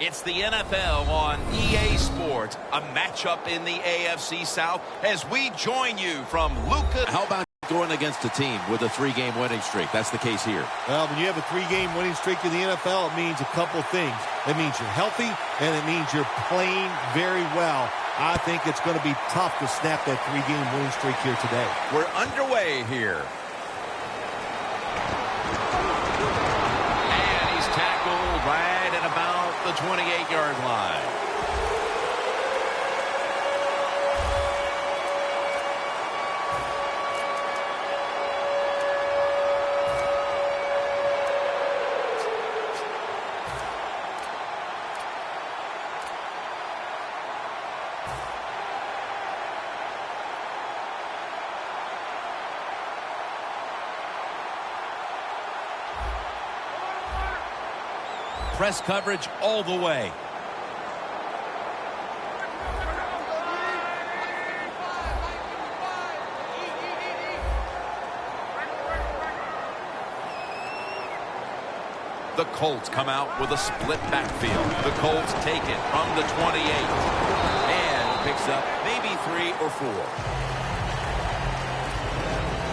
It's the NFL on EA Sports, a matchup in the AFC South as we join you from Lucas. How about going against a team with a 3-game winning streak? That's the case here. Well, when you have a 3-game winning streak in the NFL, it means a couple things. It means you're healthy, and it means you're playing very well. I think it's going to be tough to snap that 3-game winning streak here today. We're underway here. And he's tackled right at about the 28-yard line. Press coverage all the way. The Colts come out with a split backfield. The Colts take it from the 28 and picks up maybe 3 or 4.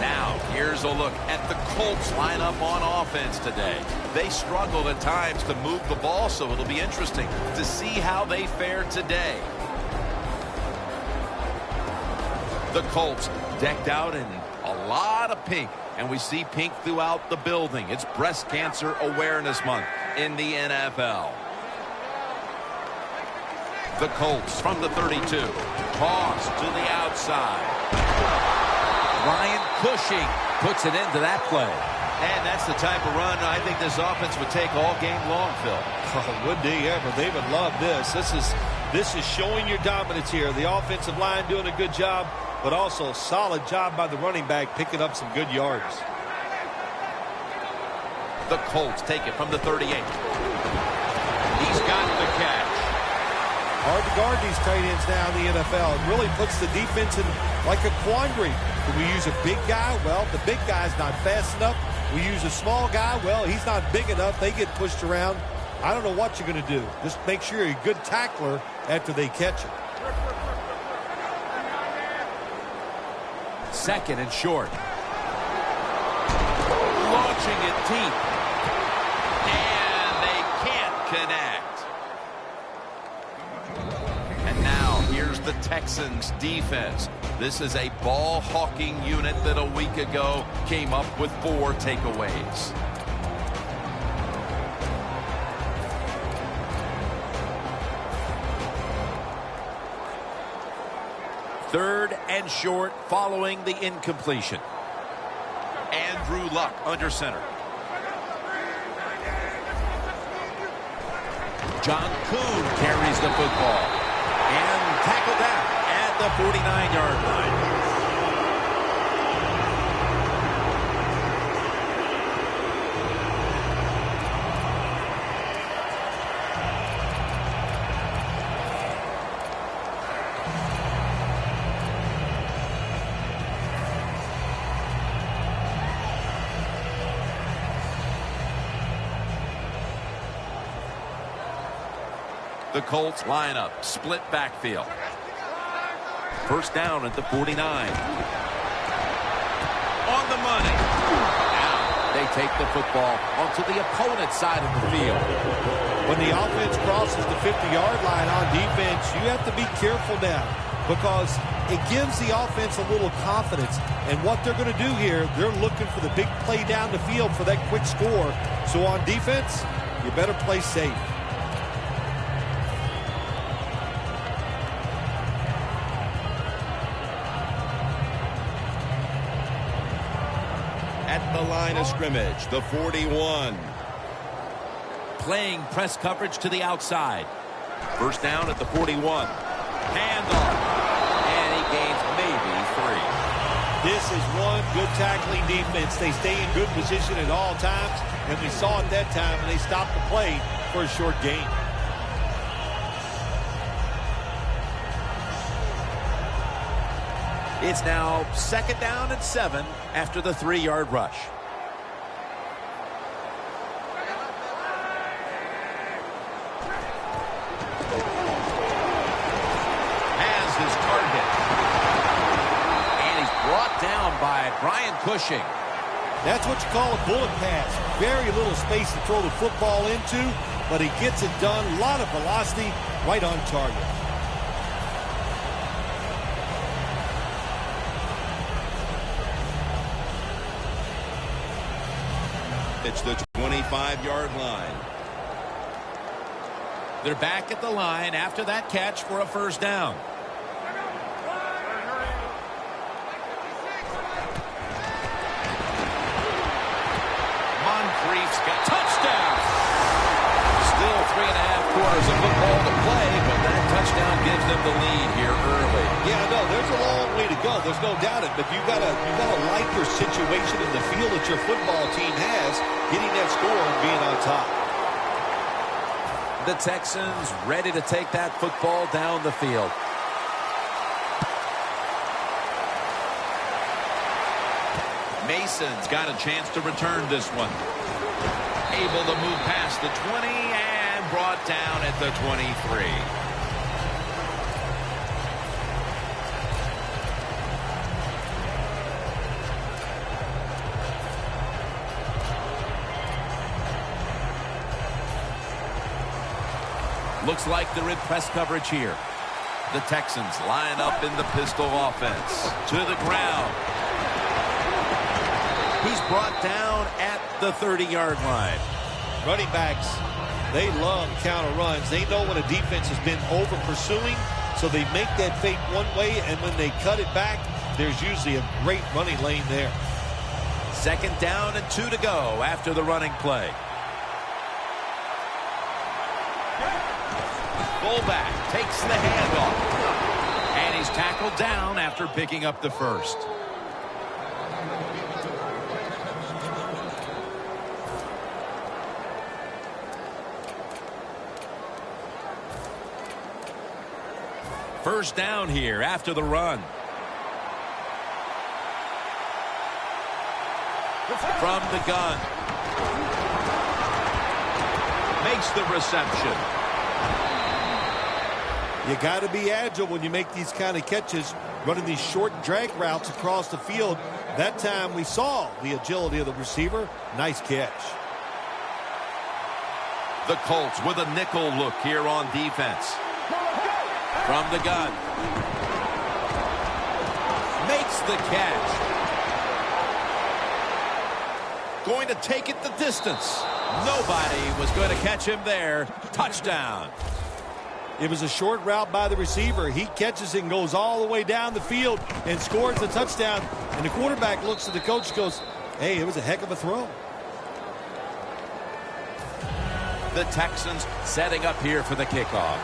Now, here's a look at the Colts lineup on offense today. They struggled at times to move the ball, so it'll be interesting to see how they fare today. The Colts decked out in a lot of pink, and we see pink throughout the building. It's Breast Cancer Awareness Month in the NFL. The Colts from the 32. Toss to the outside. Ryan Cushing puts it into that play. And that's the type of run I think this offense would take all game long, Phil. Oh, would they ever? They would love this. This is showing your dominance here. The offensive line doing a good job, but also solid job by the running back picking up some good yards. The Colts take it from the 38. He's got the catch. Hard to guard these tight ends now in the NFL. It really puts the defense in like a quandary. Do we use a big guy? Well, the big guy's not fast enough. We use a small guy. Well, he's not big enough. They get pushed around. I don't know what you're going to do. Just make sure you're a good tackler after they catch it. Second and short. Launching it deep. And they can't connect. And now here's the Texans defense. This is a ball-hawking unit that a week ago came up with 4 takeaways. Third and short following the incompletion. Andrew Luck under center. John Kuhn carries the football and tackled down at the 49-yard line. The Colts line up, split backfield. First down at the 49. On the money. Now they take the football onto the opponent's side of the field. When the offense crosses the 50-yard line on defense, you have to be careful now because it gives the offense a little confidence. And what they're going to do here, they're looking for the big play down the field for that quick score. So on defense, you better play safe. At the line of scrimmage, the 41. Playing press coverage to the outside. First down at the 41. Handoff. And he gains maybe 3. This is one good tackling defense. They stay in good position at all times, and we saw it that time, and they stopped the play for a short gain. It's now second down and 7 after the 3-yard rush. his target. And he's brought down by Brian Cushing. That's what you call a bullet pass. Very little space to throw the football into, but he gets it done. A lot of velocity, right on target. It's the 25-yard line. They're back at the line after that catch for a first down. Moncrief's got touchdown. Still 3.5 quarters of football to play, but that touchdown gives them the lead here early. Yeah, no, there's a long way to go. There's no doubt it, but you gotta like your situation in the field that your football team has, getting that score and being on top. The Texans ready to take that football down the field. Mason's got a chance to return this one. Able to move past the 20 and brought down at the 23. Looks like they're in press coverage here. The Texans line up in the pistol offense. To the ground. He's brought down at the 30-yard line. Running backs, they love counter runs. They know when a defense has been over pursuing, so they make that fake one way, and when they cut it back, there's usually a great running lane there. Second down and 2 to go after the running play. Fullback takes the handoff. And he's tackled down after picking up the first. First down here after the run. From the gun. Makes the reception. You got to be agile when you make these kind of catches, running these short drag routes across the field. That time we saw the agility of the receiver. Nice catch. The Colts with a nickel look here on defense. From the gun. Makes the catch. Going to take it the distance. Nobody was going to catch him there. Touchdown. It was a short route by the receiver. He catches it and goes all the way down the field and scores a touchdown. And the quarterback looks at the coach and goes, hey, it was a heck of a throw. The Texans setting up here for the kickoff.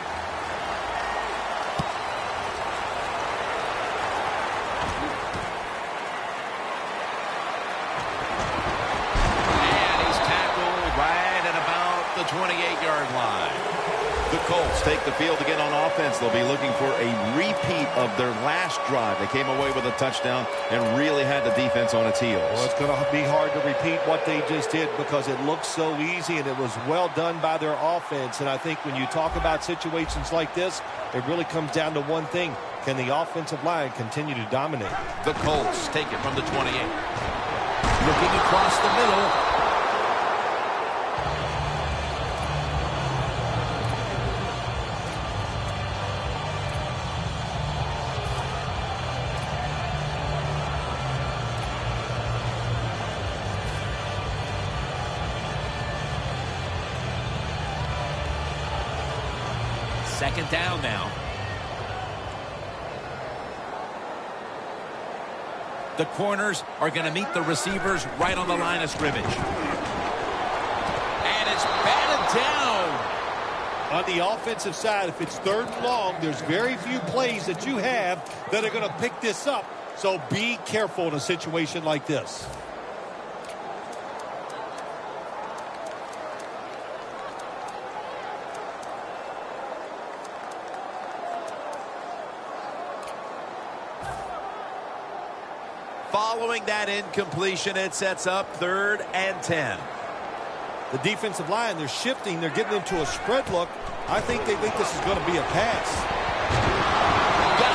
And he's tackled right at about the 28-yard line. The Colts take the field again on offense. They'll be looking for a repeat of their last drive. They came away with a touchdown and really had the defense on its heels. Well, it's going to be hard to repeat what they just did because it looks so easy and it was well done by their offense. And I think when you talk about situations like this, it really comes down to one thing. Can the offensive line continue to dominate? The Colts take it from the 28. Looking across the middle. Second down now. The corners are going to meet the receivers right on the line of scrimmage. And it's batted down. On the offensive side, if it's third and long, there's very few plays that you have that are going to pick this up. So be careful in a situation like this. Following that incompletion, it sets up 3rd and 10. The defensive line, they're shifting. They're getting into a spread look. I think they think this is going to be a pass. Got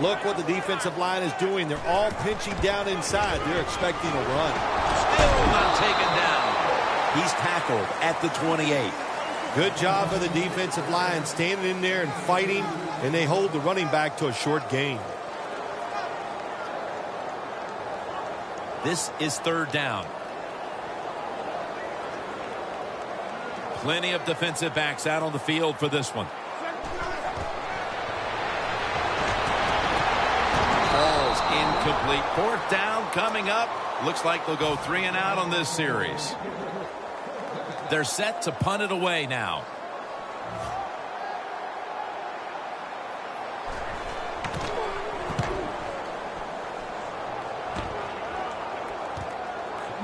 Look what the defensive line is doing. They're all pinching down inside. They're expecting a run. Still not taken down. He's tackled at the 28. Good job by the defensive line standing in there and fighting, and they hold the running back to a short gain. This is third down. Plenty of defensive backs out on the field for this one. Ball's incomplete. Fourth down coming up. Looks like they'll go 3 and out on this series. They're set to punt it away now.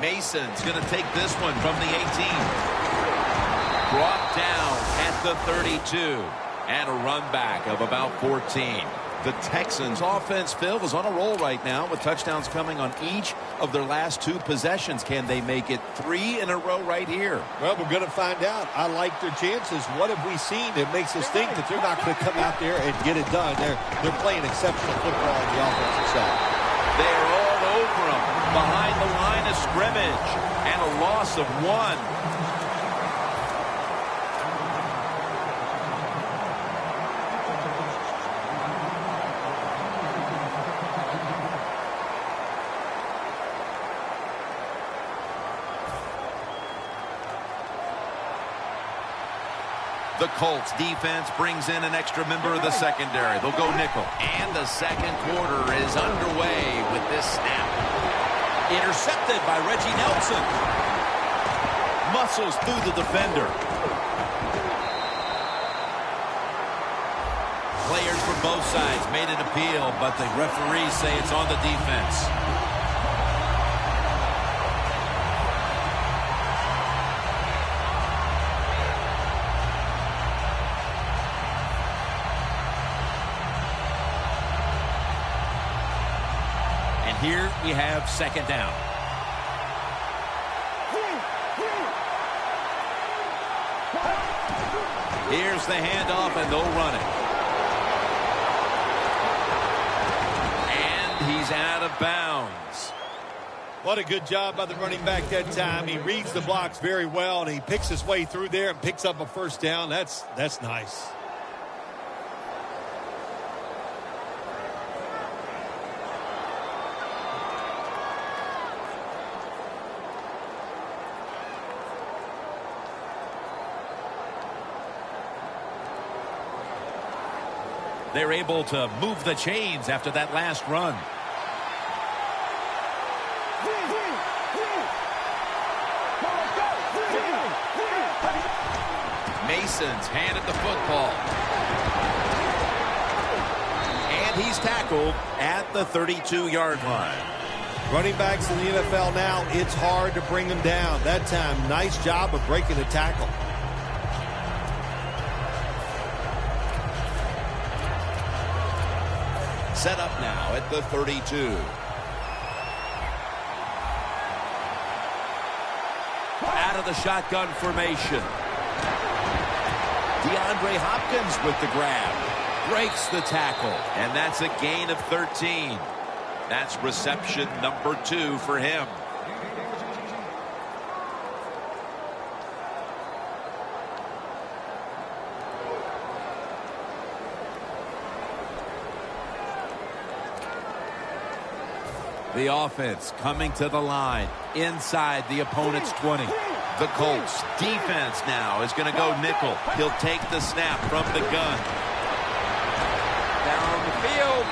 Mason's going to take this one from the 18. Brought down at the 32. And a run back of about 14. The Texans offense, Phil, is on a roll right now with touchdowns coming on each of their last 2 possessions. Can they make it 3 in a row right here? Well, we're going to find out. I like their chances. What have we seen that makes us think that they're not going to come out there and get it done? They're playing exceptional football on the offensive side. They're all over them behind the line of scrimmage. And a loss of 1. The Colts defense brings in an extra member of the secondary. They'll go nickel. And the second quarter is underway with this snap. Intercepted by Reggie Nelson. Muscles through the defender. Players for both sides made an appeal, but the referees say it's on the defense. Here we have second down. Here's the handoff, and they'll run it. And he's out of bounds. What a good job by the running back that time. He reads the blocks very well, and he picks his way through there and picks up a first down. That's nice. They're able to move the chains after that last run. Mason's handed the football. And he's tackled at the 32-yard line. Running backs in the NFL now, it's hard to bring them down. That time, nice job of breaking the tackle. Set up now at the 32. Out of the shotgun formation. DeAndre Hopkins with the grab. Breaks the tackle. And that's a gain of 13. That's reception number 2 for him. The offense coming to the line inside the opponent's 20. The Colts defense now is going to go nickel. He'll take the snap from the gun. Down the field.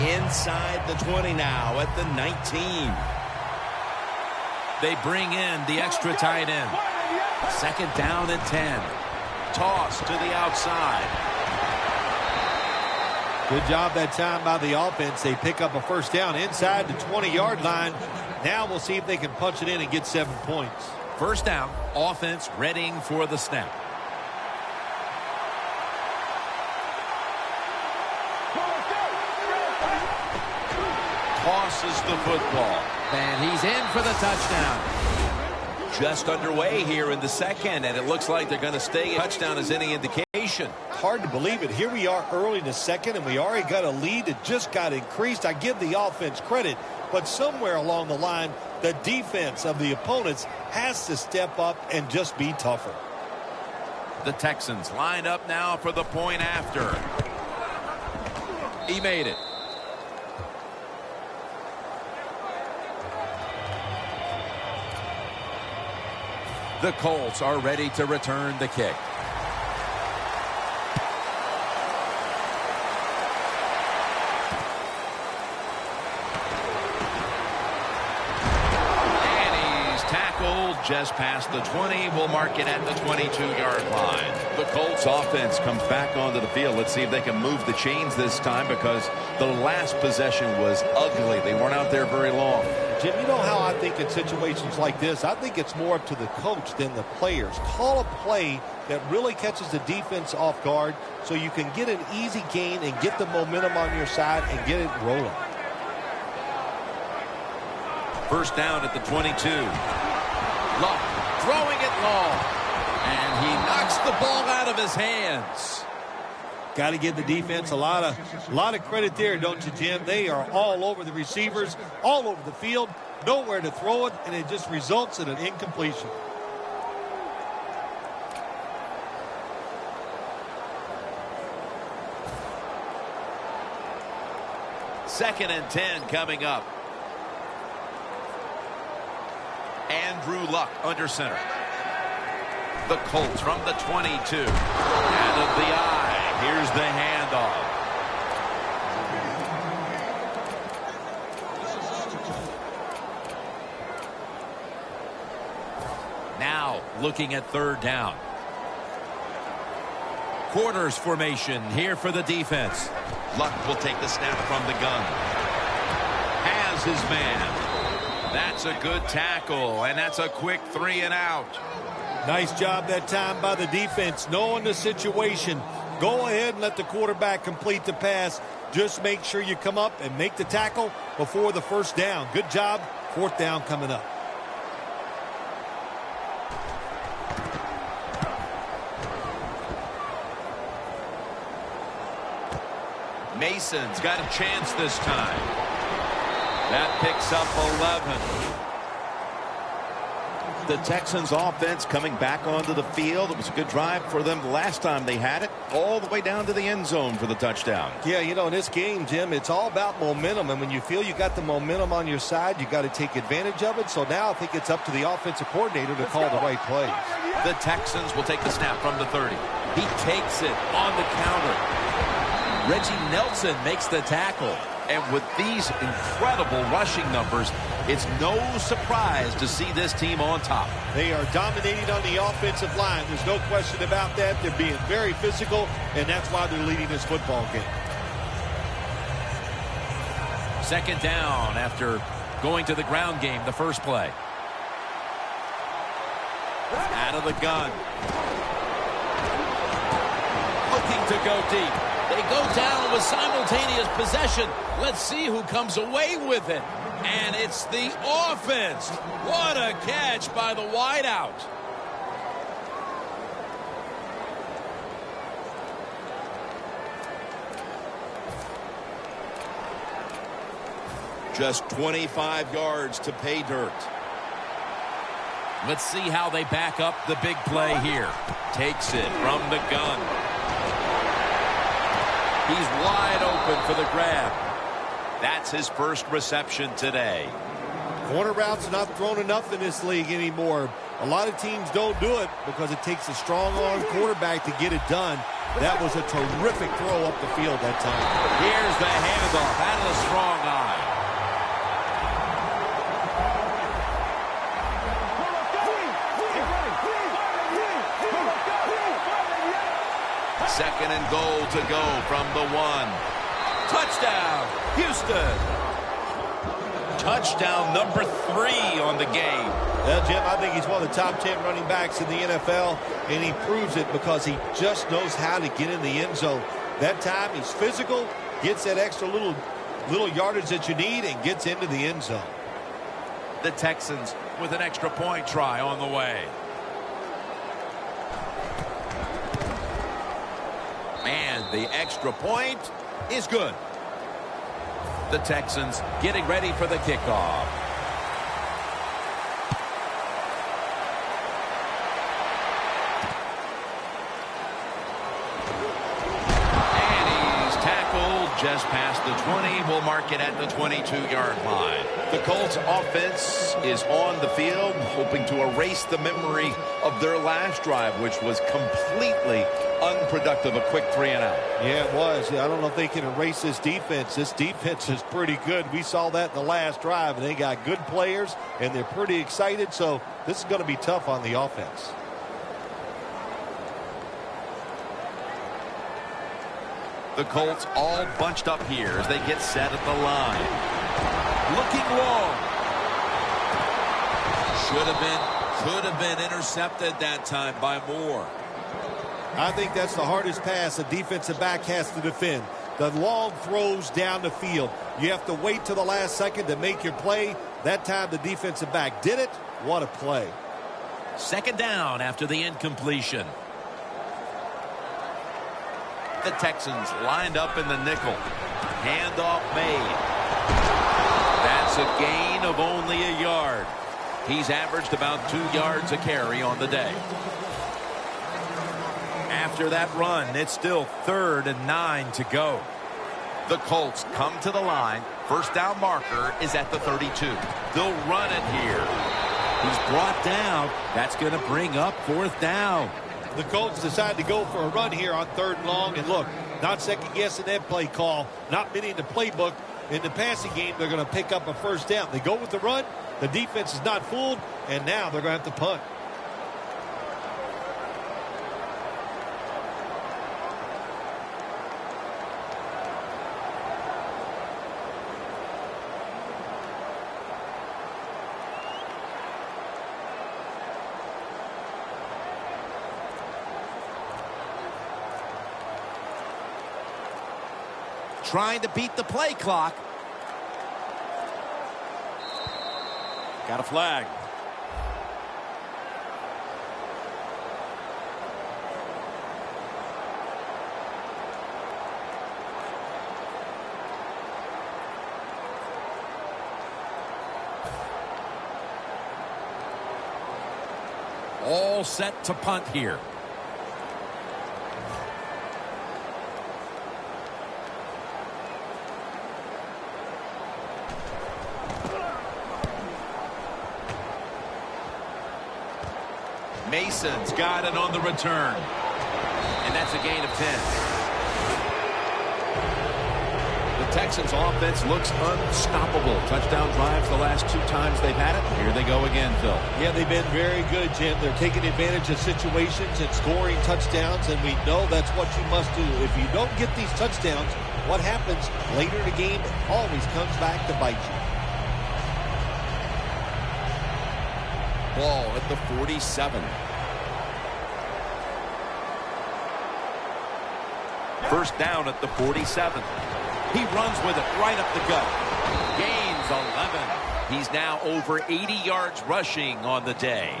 Inside the 20 now at the 19. They bring in the extra tight end. Second down and 10. Toss to the outside. Good job that time by the offense. They pick up a first down inside the 20-yard line. Now we'll see if they can punch it in and get 7 points. First down, offense readying for the snap. tosses the football. And he's in for the touchdown. Just underway here in the second, and it looks like they're going to stay. Touchdown is any indication. Hard to believe it. Here we are early in the second, and we already got a lead that just got increased. I give the offense credit, but somewhere along the line, the defense of the opponents has to step up and just be tougher. The Texans lined up now for the point after. He made it. The Colts are ready to return the kick. Just past the 20. We'll mark it at the 22-yard line. The Colts offense comes back onto the field. Let's see if they can move the chains this time, because the last possession was ugly. They weren't out there very long. Jim, you know how I think in situations like this, I think it's more up to the coach than the players. Call a play that really catches the defense off guard so you can get an easy gain and get the momentum on your side and get it rolling. First down at the 22. Luck throwing it long, and he knocks the ball out of his hands. Got to give the defense a lot of credit there, don't you, Jim? They are all over the receivers, all over the field, nowhere to throw it, and it just results in an incompletion. Second and 10 coming up. Andrew Luck under center. The Colts from the 22. Out of the eye. Here's the handoff. Now looking at third down. Quarters formation here for the defense. Luck will take the snap from the gun. Has his man. That's a good tackle, and that's a quick 3 and out. Nice job that time by the defense, knowing the situation. Go ahead and let the quarterback complete the pass. Just make sure you come up and make the tackle before the first down. Good job. Fourth down coming up. Mason's got a chance this time. That picks up 11. The Texans offense coming back onto the field. It was a good drive for them the last time they had it, all the way down to the end zone for the touchdown. Yeah, you know, in this game, Jim, it's all about momentum. And when you feel you got the momentum on your side, you got to take advantage of it. So now I think it's up to the offensive coordinator to call the right plays. The Texans will take the snap from the 30. He takes it on the counter. Reggie Nelson makes the tackle. And with these incredible rushing numbers, it's no surprise to see this team on top. They are dominating on the offensive line. There's no question about that. They're being very physical, and that's why they're leading this football game. Second down after going to the ground game the first play. Out of the gun. Looking to go deep. They go down with simultaneous possession. Let's see who comes away with it. And it's the offense. What a catch by the wideout. Just 25 yards to pay dirt. Let's see how they back up the big play here. Takes it from the gun. He's wide open for the grab. That's his first reception today. Corner routes not thrown enough in this league anymore. A lot of teams don't do it because it takes a strong arm quarterback to get it done. That was a terrific throw up the field that time. Here's the handoff out of the strong eye. Second and goal to go from the 1. Touchdown, Houston. Touchdown number 3 on the game. Well, Jim, I think he's one of the top 10 running backs in the NFL, and he proves it because he just knows how to get in the end zone. That time, he's physical, gets that extra little little yardage that you need and gets into the end zone. The Texans with an extra point try on the way. And the extra point is good. The Texans getting ready for the kickoff. Just past the 20. We'll mark it at the 22-yard line. The Colts offense is on the field, hoping to erase the memory of their last drive, which was completely unproductive. A quick 3-and-out. Yeah, it was. I don't know if they can erase this defense. This defense is pretty good. We saw that in the last drive, and they got good players, and they're pretty excited, so this is going to be tough on the offense. The Colts all bunched up here as they get set at the line. Looking long. Could have been intercepted that time by Moore. I think that's the hardest pass a defensive back has to defend. The long throws down the field. You have to wait till the last second to make your play. That time the defensive back did it. What a play. Second down after the incompletion. The Texans lined up in the nickel. Handoff made. That's a gain of only a yard. He's averaged about 2 yards a carry on the day. After that run, it's still 3rd and 9 to go. The Colts come to the line. First down marker is at the 32. They'll run it here. He's brought down. That's going to bring up 4th down. The Colts decide to go for a run here on 3rd and long. And look, not second-guessing that play call. Not many in the playbook. In the passing game, they're going to pick up a first down. They go with the run. The defense is not fooled. And now they're going to have to punt. Trying to beat the play clock. Got a flag. All set to punt here. Mason's got it on the return. And that's a gain of 10. The Texans offense looks unstoppable. Touchdown drives the last 2 times they've had it. Here they go again, Phil. Yeah, they've been very good, Jim. They're taking advantage of situations and scoring touchdowns, and we know that's what you must do. If you don't get these touchdowns, what happens later in the game always comes back to bite you. Ball at the 47. First down at the 47. He runs with it right up the gut. Gains 11. He's now over 80 yards rushing on the day.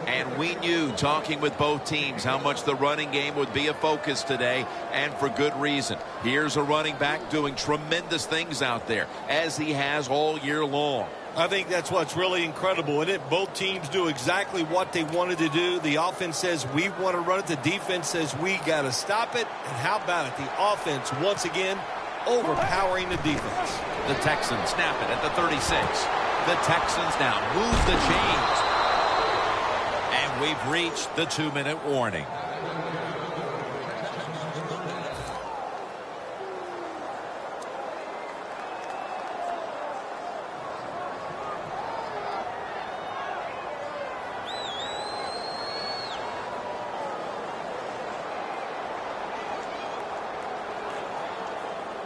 And we knew, talking with both teams, how much the running game would be a focus today, and for good reason. Here's a running back doing tremendous things out there, as he has all year long. I think that's what's really incredible, isn't it? Both teams do exactly what they wanted to do. The offense says we want to run it. The defense says we got to stop it. And how about it? The offense, once again, overpowering the defense. The Texans snap it at the 36. The Texans now move the chains. And we've reached the 2-minute warning.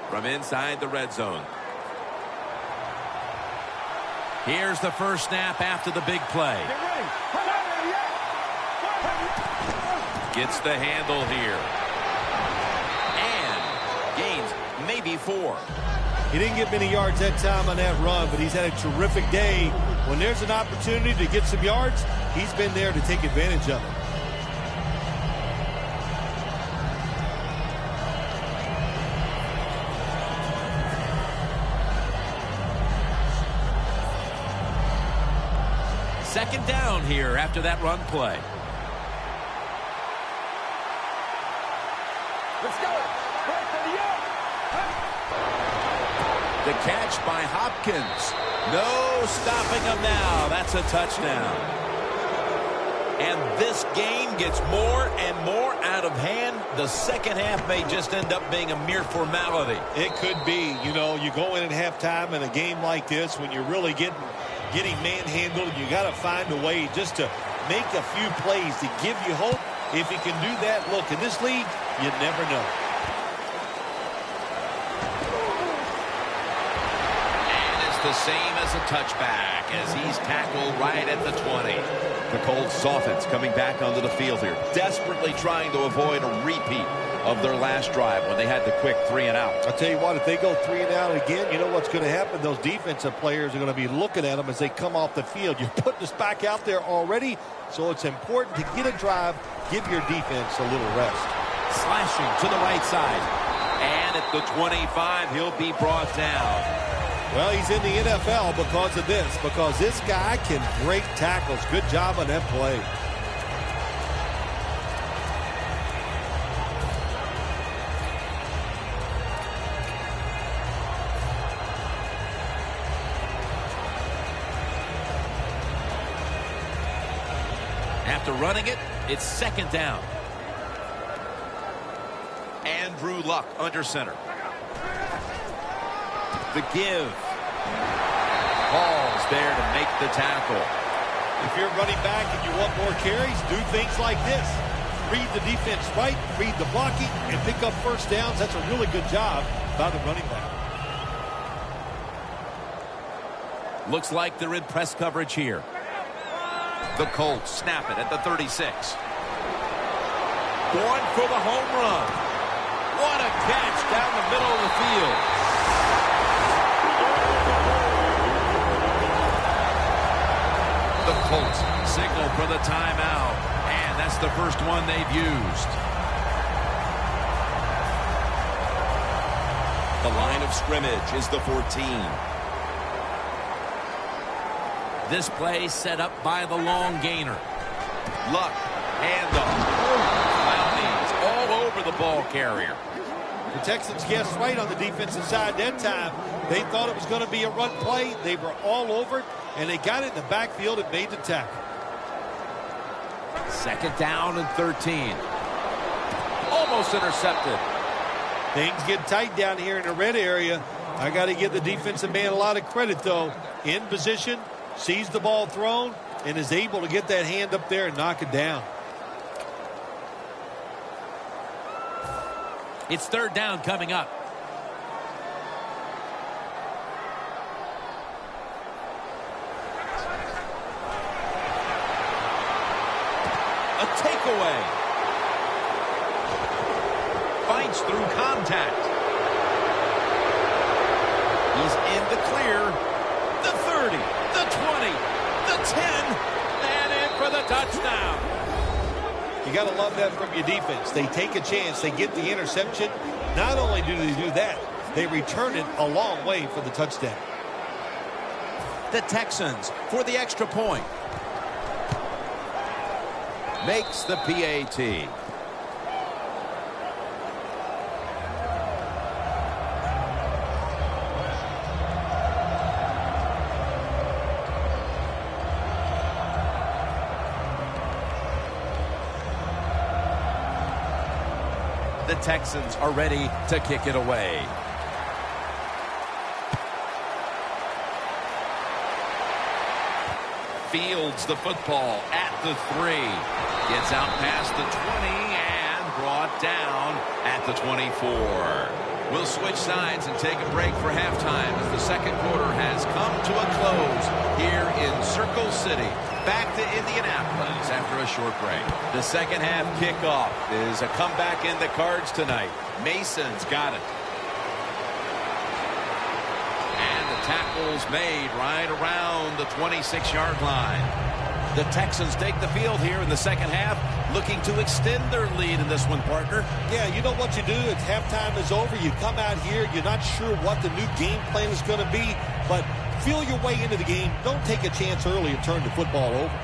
From inside the red zone. Here's the first snap after the big play. Gets the handle here. And gains maybe 4. He didn't get many yards that time on that run, but he's had a terrific day. When there's an opportunity to get some yards, he's been there to take advantage of it. Second down here after that run play. Let's go. The catch by Hopkins. No stopping him now. That's a touchdown. And this game gets more and more out of hand. The second half may just end up being a mere formality. It could be. You know, you go in at halftime in a game like this when you're really getting manhandled. You got to find a way just to make a few plays to give you hope. If you can do that, look, in this league, you never know. The same as a touchback as he's tackled right at the 20. The Colts offense coming back onto the field here, desperately trying to avoid a repeat of their last drive when they had the quick 3-and-out. I'll tell you what, if they go 3-and-out again, you know what's going to happen? Those defensive players are going to be looking at them as they come off the field. You're putting us back out there already, so it's important to get a drive, give your defense a little rest. Slashing to the right side. And at the 25, he'll be brought down. Well, he's in the NFL because of this, because this guy can break tackles. Good job on that play. After running it, it's second down. Andrew Luck under center. The give. Hall's there to make the tackle. If you're running back and you want more carries, do things like this. Read the defense right, read the blocking, and pick up first downs. That's a really good job by the running back. Looks like they're in press coverage here. The Colts snap it at the 36. Going for the home run. What a catch down the middle of the field. The Colts signal for the timeout, and that's the first one they've used. The line of scrimmage is the 14. This play set up by the long gainer. Luck, handoff. Clowney's all over the ball carrier. The Texans guessed right on the defensive side that time. They thought it was going to be a run play. They were all over it, and they got it in the backfield and made the tackle. Second down and 13. Almost intercepted. Things get tight down here in the red area. I got to give the defensive man a lot of credit, though. In position, sees the ball thrown, and is able to get that hand up there and knock it down. It's third down coming up. A takeaway. Fights through contact. He's in the clear. The 30, the 20, the 10, and in for the touchdown. You got to love that from your defense. They take a chance. They get the interception. Not only do they do that, they return it a long way for the touchdown. The Texans for the extra point. Makes the PAT. The Texans are ready to kick it away. Fields the football at the 3. Gets out past the 20 and brought down at the 24. We'll switch sides and take a break for halftime as the second quarter has come to a close here in Circle City. Back to Indianapolis after a short break. The second half kickoff is a comeback in the cards tonight. Mason's got it. tackles made right around the 26-yard line. The Texans take the field here in the second half, looking to extend their lead in this one, partner. Yeah, you know what you do? It's halftime is over. You come out here. You're not sure what the new game plan is going to be, but feel your way into the game. Don't take a chance early and turn the football over.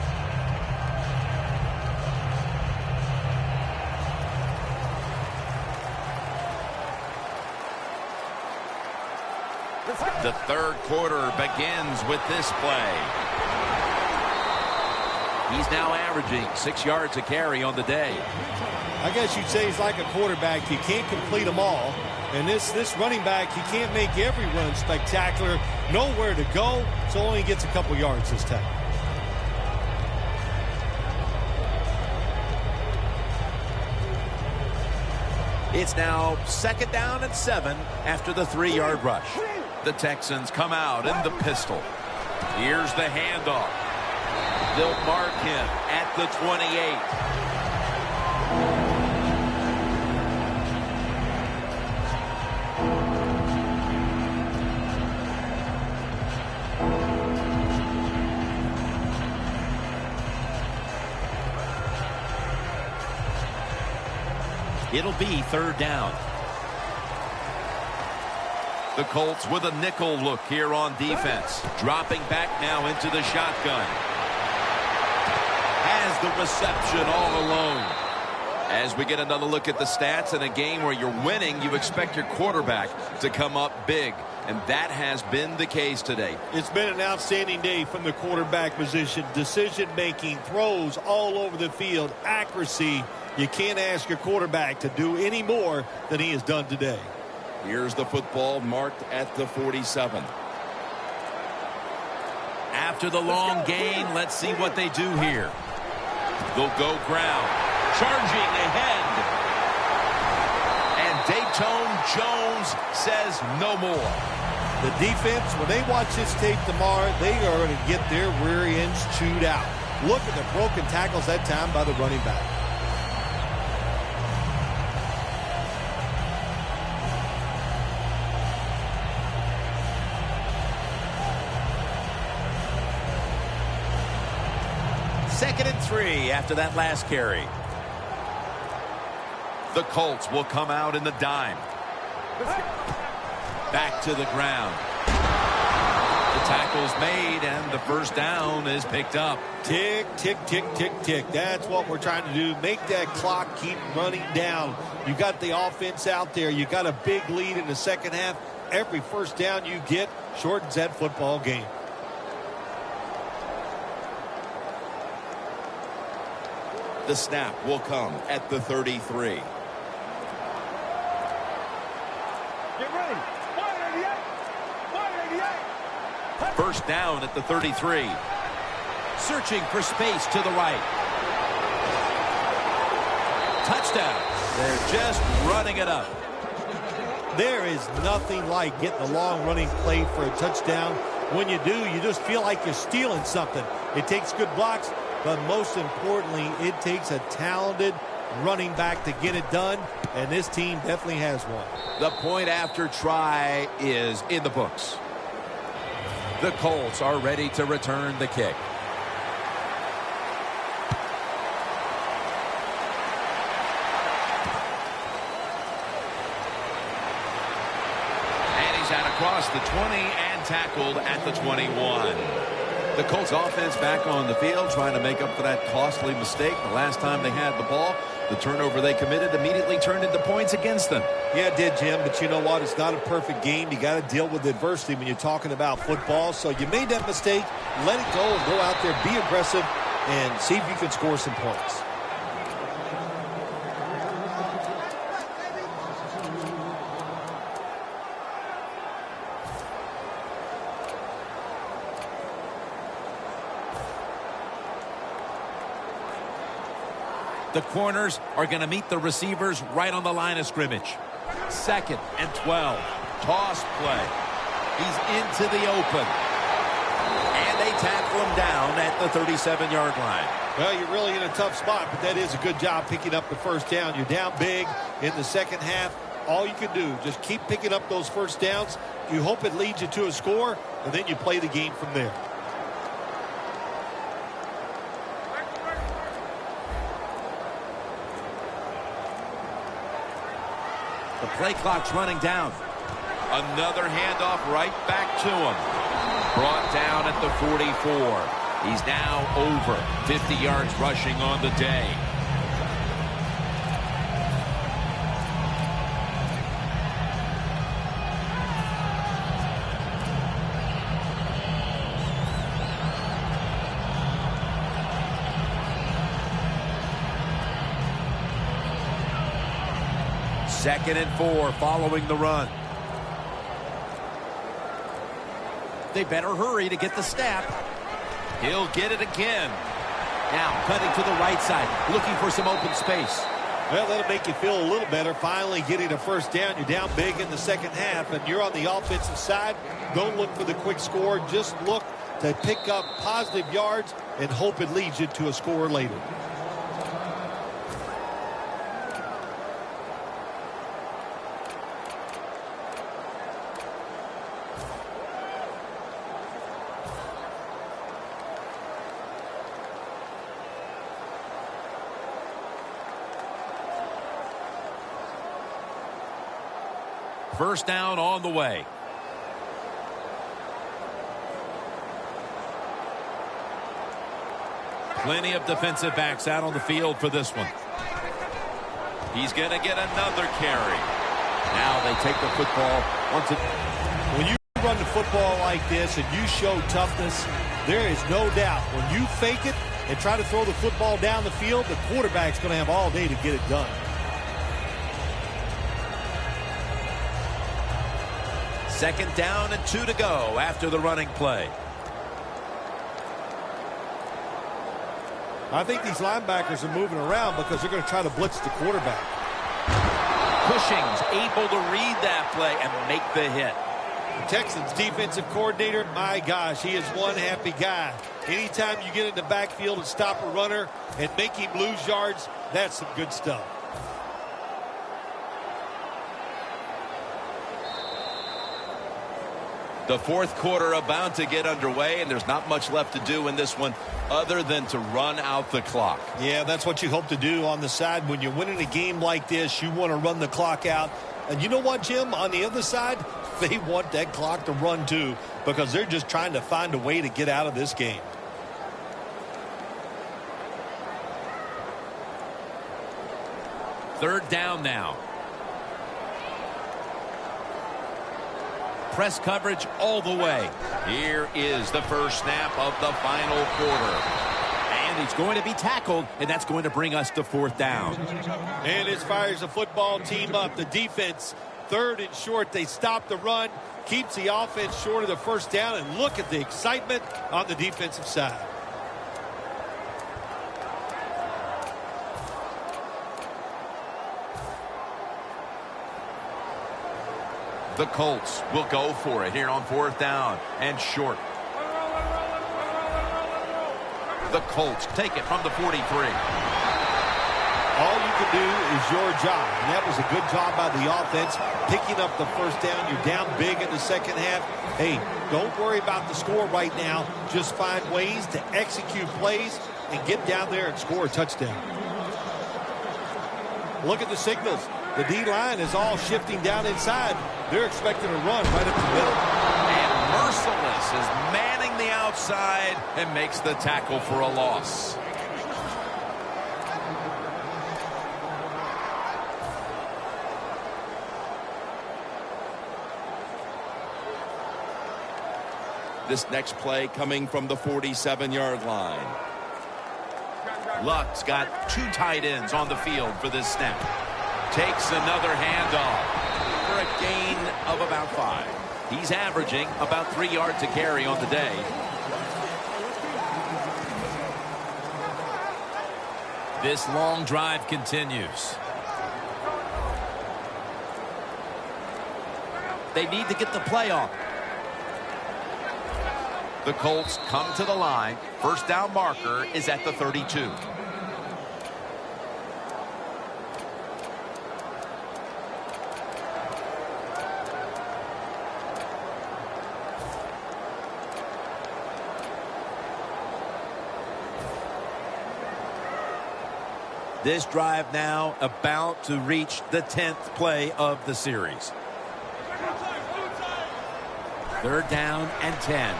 The third quarter begins with this play. He's now averaging 6 yards a carry on the day. I guess you'd say he's like a quarterback. You can't complete them all. And this running back, he can't make every run spectacular. Nowhere to go, so only gets a couple yards this time. It's now 2nd down and 7 after the 3-yard rush. The Texans come out in the pistol. Here's the handoff. They'll mark him at the 28. It'll be 3rd down. The Colts with a nickel look here on defense. Dropping back now into the shotgun. Has the reception all alone. As we get another look at the stats in a game where you're winning, you expect your quarterback to come up big. And that has been the case today. It's been an outstanding day from the quarterback position. Decision-making, throws all over the field, accuracy. You can't ask your quarterback to do any more than he has done today. Here's the football marked at the 47. After the long gain, let's see what they do here. They'll go ground. Charging ahead. And Dayton Jones says no more. The defense, when they watch this tape tomorrow, they are going to get their rear ends chewed out. Look at the broken tackles that time by the running back. Second and 3 after that last carry. The Colts will come out in the dime. Back to the ground. The tackle's made and the first down is picked up. Tick, tick, tick, tick, tick. That's what we're trying to do. Make that clock keep running down. You got the offense out there. You got a big lead in the second half. Every first down you get shortens that football game. The snap will come at the 33. Get ready. 188. First down at the 33. Searching for space to the right. Touchdown. They're just running it up. There is nothing like getting a long running play for a touchdown. When you do, you just feel like you're stealing something. It takes good blocks, but most importantly, it takes a talented running back to get it done, and this team definitely has one. The point after try is in the books. The Colts are ready to return the kick. And he's out across the 20 and tackled at the 21. The Colts offense back on the field trying to make up for that costly mistake. The last time they had the ball, the turnover they committed immediately turned into points against them. Yeah, it did, Jim, but you know what? It's not a perfect game. You got to deal with adversity when you're talking about football. So you made that mistake. Let it go and go out there, be aggressive, and see if you can score some points. The corners are going to meet the receivers right on the line of scrimmage. 2nd and 12. Toss play. He's into the open. And they tackle him down at the 37-yard line. Well, you're really in a tough spot, but that is a good job picking up the first down. You're down big in the second half. All you can do, just keep picking up those first downs. You hope it leads you to a score, and then you play the game from there. The play clock's running down. Another handoff right back to him. Brought down at the 44. He's now over 50 yards rushing on the day. Second and 4 following the run. They better hurry to get the snap. He'll get it again. Now cutting to the right side, looking for some open space. Well, that'll make you feel a little better. Finally getting a first down. You're down big in the second half, and you're on the offensive side. Don't look for the quick score. Just look to pick up positive yards and hope it leads you to a score later. First down on the way. Plenty of defensive backs out on the field for this one. He's going to get another carry. Now they take the football. When you run the football like this and you show toughness, there is no doubt when you fake it and try to throw the football down the field, the quarterback's going to have all day to get it done. Second down and 2 to go after the running play. I think these linebackers are moving around because they're going to try to blitz the quarterback. Cushing's able to read that play and make the hit. The Texans defensive coordinator, my gosh, he is one happy guy. Anytime you get in the backfield and stop a runner and make him lose yards, that's some good stuff. The fourth quarter about to get underway, and there's not much left to do in this one other than to run out the clock. Yeah, that's what you hope to do on the side. When you're winning a game like this, you want to run the clock out. And you know what, Jim? On the other side, they want that clock to run too because they're just trying to find a way to get out of this game. Third down now. Press coverage all the way. Here is the first snap of the final quarter. And he's going to be tackled, and that's going to bring us to fourth down. And as fires the football team up, the defense, third and short, they stop the run, keeps the offense short of the first down, and look at the excitement on the defensive side. The Colts will go for it here on fourth down and short. The Colts take it from the 43. All you can do is your job, and that was a good job by the offense, picking up the first down. You're down big in the second half. Hey, don't worry about the score right now. Just find ways to execute plays and get down there and score a touchdown. Look at the signals. The D-line is all shifting down inside. They're expecting a run right up the middle. And Merciless is manning the outside and makes the tackle for a loss. This next play coming from the 47-yard line. Luck's got two tight ends on the field for this snap. Takes another handoff for a gain of about 5. He's averaging about 3 yards a carry on the day. This long drive continues. They need to get the play off. The Colts come to the line. First down marker is at the 32. This drive now about to reach the 10th play of the series. 3rd down and 10.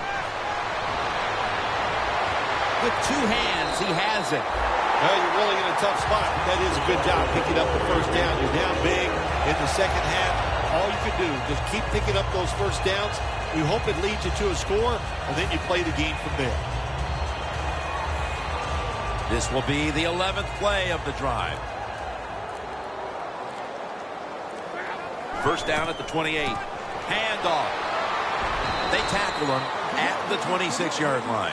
With 2 hands, he has it. Well, you're really in a tough spot. That is a good job picking up the first down. You're down big in the second half. All you can do, just keep picking up those first downs. You hope it leads you to a score, and then you play the game from there. This will be the 11th play of the drive. 1st down at the 28. Handoff. They tackle him at the 26-yard line.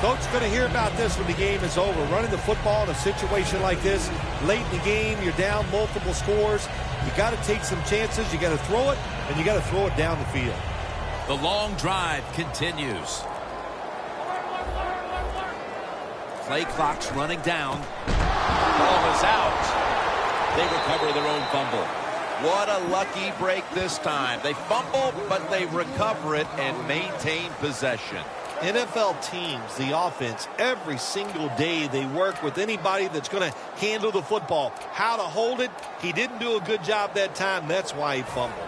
Coach is going to hear about this when the game is over. Running the football in a situation like this, late in the game, you're down multiple scores. You got to take some chances. You got to throw it, and you got to throw it down the field. The long drive continues. Play clock's running down. Ball is out. They recover their own fumble. What a lucky break this time. They fumble, but they recover it and maintain possession. NFL teams, the offense, every single day they work with anybody that's going to handle the football. How to hold it, he didn't do a good job that time. That's why he fumbled.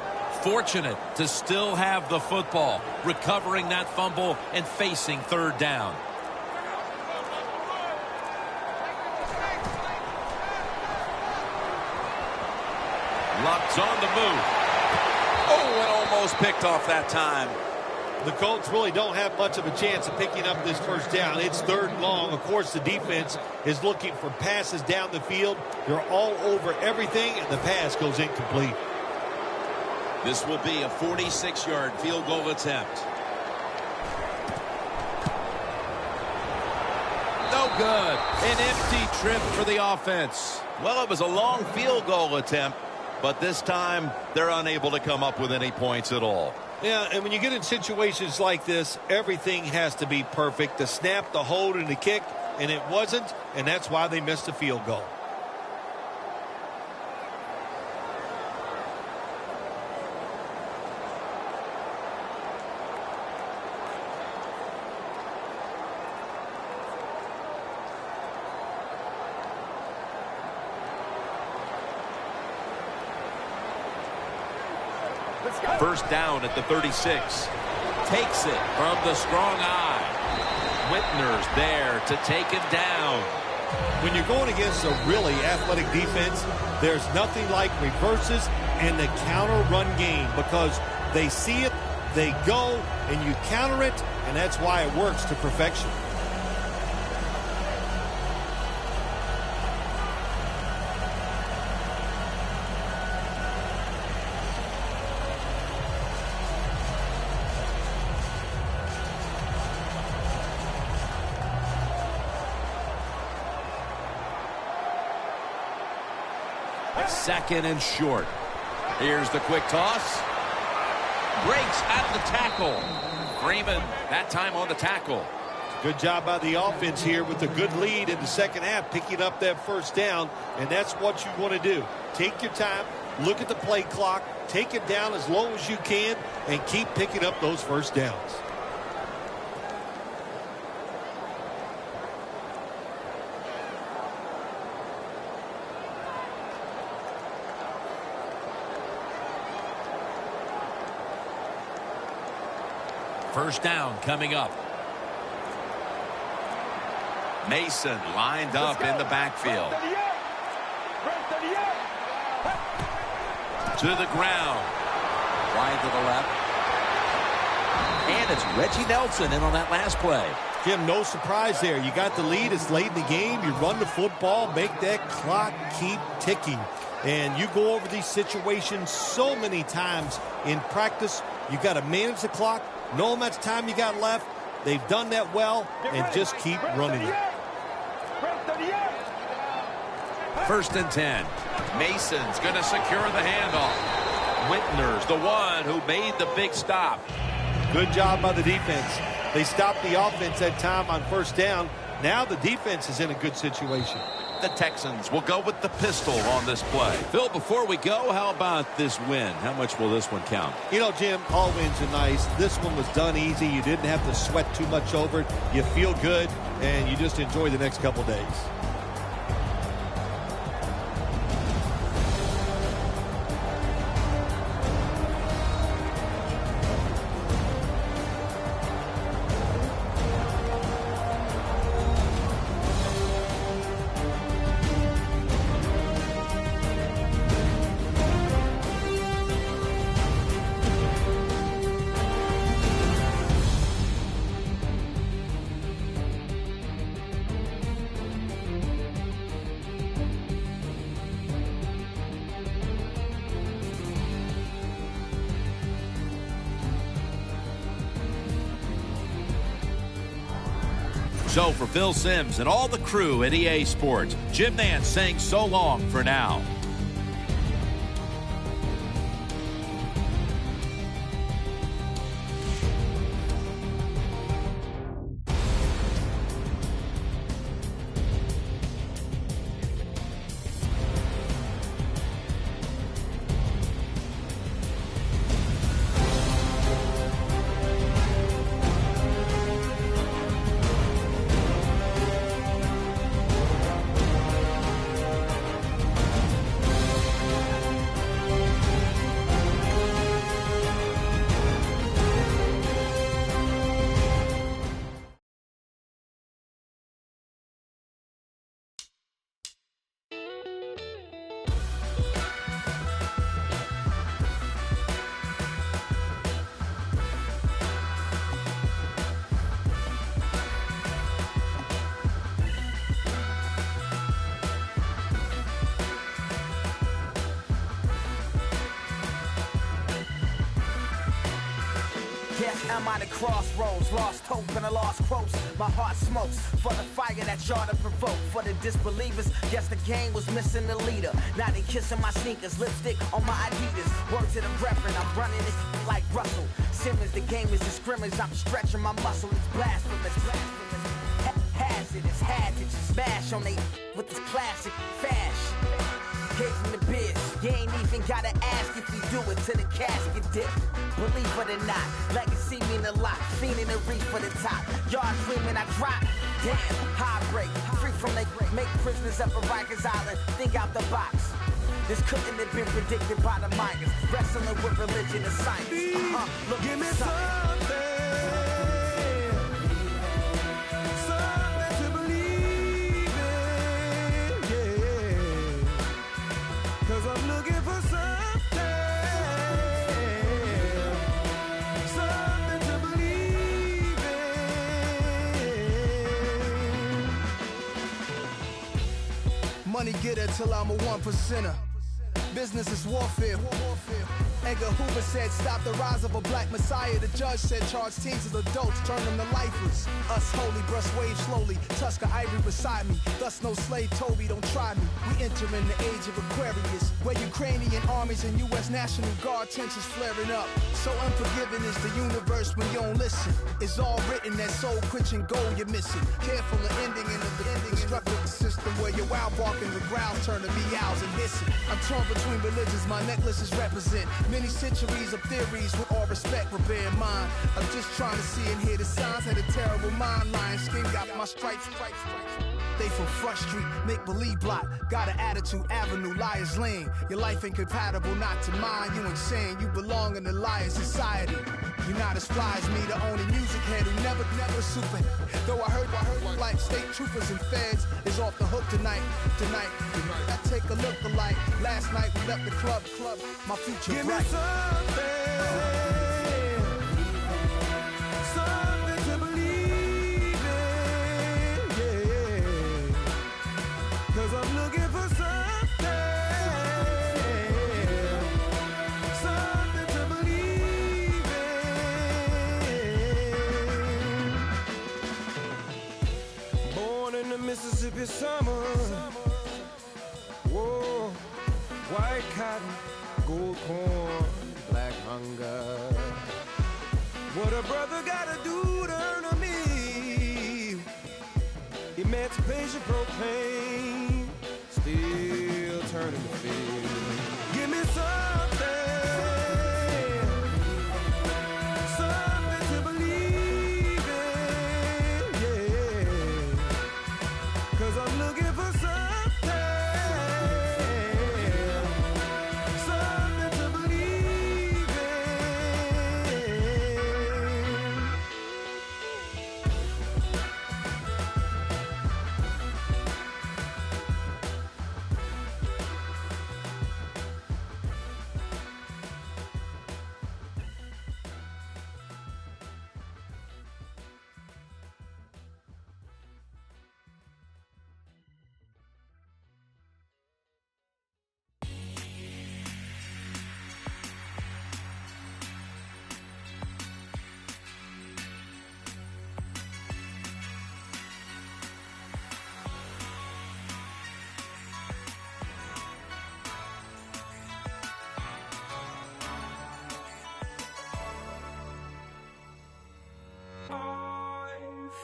Fortunate to still have the football, recovering that fumble and facing 3rd down. Luck's on the move. Oh, and almost picked off that time. The Colts really don't have much of a chance of picking up this first down. It's 3rd and long. Of course, the defense is looking for passes down the field. They're all over everything, and the pass goes incomplete. This will be a 46-yard field goal attempt. No good. An empty trip for the offense. Well, it was a long field goal attempt, but this time they're unable to come up with any points at all. Yeah, and when you get in situations like this, everything has to be perfect. The snap, the hold, and the kick, and it wasn't, and that's why they missed the field goal. First down at the 36. Takes it from the strong eye. Whitner's there to take him down. When you're going against a really athletic defense, there's nothing like reverses and the counter run game, because they see it, they go, and you counter it, and that's why it works to perfection. Second and short. Here's the quick toss. Breaks out of the tackle. Freeman, that time on the tackle. Good job by the offense here with a good lead in the second half, picking up that first down, and that's what you want to do. Take your time, look at the play clock, take it down as low as you can, and keep picking up those first downs. First down coming up. Mason lined up in the backfield. To the ground. Wide to the left. And it's Reggie Nelson in on that last play. Jim, no surprise there. You got the lead. It's late in the game. You run the football, make that clock keep ticking. And you go over these situations so many times in practice. You got to manage the clock, know how much time you got left. They've done that well, and just keep running it. First and 10. Mason's going to secure the handoff. Whitner's the one who made the big stop. Good job by the defense. They stopped the offense that time on first down. Now the defense is in a good situation. The Texans will go with the pistol on this play. Phil, before we go, how about this win? How much will this one count? You know, Jim, all wins are nice. This one was done easy. You didn't have to sweat too much over it. You feel good, and you just enjoy the next couple days. So for Phil Simms and all the crew at EA Sports, Jim Nantz saying so long for now. Yes, I'm at a crossroads, lost hope and a lost quotes. My heart smokes for the fire that y'all to provoke. For the disbelievers, guess the game was missing the leader. Now they kissing my sneakers, lipstick on my Adidas. Word to the reverend, I'm running this like Russell Simmons. The game is a scrimmage, I'm stretching my muscle. It's blasphemous, hazardous, had to smash on they with this classic fashion. Gave him the biz. You ain't even gotta ask if we do it to the casket dip. Believe it or not, legacy mean a lot. Fiending to reach for the top. Y'all dreaming I drop. Damn, high break. Free from they make prisoners up at Rikers Island. Think out the box. This couldn't have been predicted by the miners. Wrestling with religion and science. Look, give me something. I'm looking for something to believe in. Money getter till I'm a 1%er. Business is warfare. Edgar Hoover said, stop the rise of a black messiah. The judge said, charge teens as adults, turn them to lifers. Us holy, brush waves slowly, Tusker Ivory beside me. Thus no slave Toby, don't try me. We entering the age of Aquarius, where Ukrainian armies and U.S. National Guard tensions flaring up. So unforgiving is the universe when you don't listen. It's all written, that soul-quenching goal you're missing. Careful of ending in the destructive system where your wild bark and the growls turn to meows and hissing. I'm torn between religions, my necklaces represent many centuries of theories with all respect, but bear in mind, I'm just trying to see and hear the signs. Had a terrible mind, lion skin got my stripes. They from Front Street, make-believe block. Got an attitude, avenue, liar's lane. Your life ain't compatible, not to mine. You insane, you belong in the liar society. You're not as fly as me, the only music head who never super. Though I heard like state troopers and feds is off the hook tonight. I take a look alike. Last night we left the club. My future give bright. Me something to believe in, yeah. 'Cause I'm looking for something to believe in. Born in the Mississippi summer. Whoa, white cotton, gold corn, black hunger. What a brother gotta do to earn a meal. Emancipation proclaimed, still turning the field. Give me something to believe in, yeah. 'Cause I'm looking for something.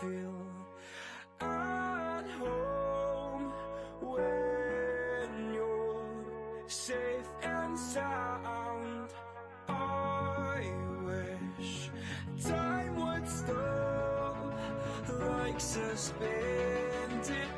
feel at home when you're safe and sound. I wish time would stop like suspended